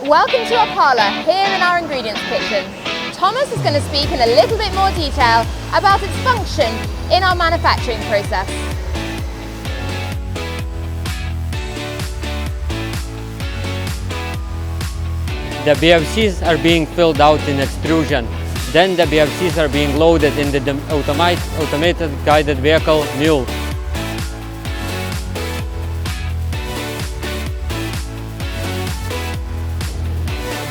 Welcome to our parlour here in our ingredients kitchen. Thomas is going to speak in a little bit more detail about its function in our manufacturing process. The BFCs are being filled out in extrusion. Then the BFCs are being loaded in the automated guided vehicle mule.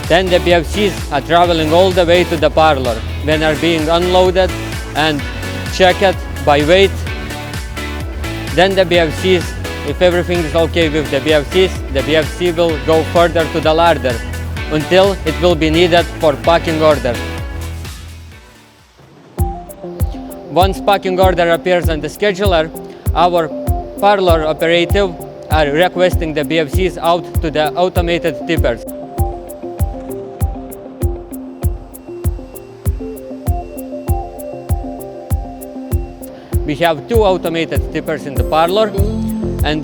Then the BFCs are traveling all the way to the parlour, when are being unloaded and checked by weight. Then the BFCs, if everything is okay with the BFC will go further to the larder until it will be needed for packing order. Once packing order appears on the scheduler, our parlour operative are requesting the BFCs out to the automated tippers. We have two automated tippers in the parlour, and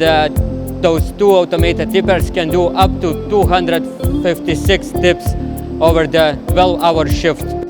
those two automated tippers can do up to 256 tips over the 12-hour shift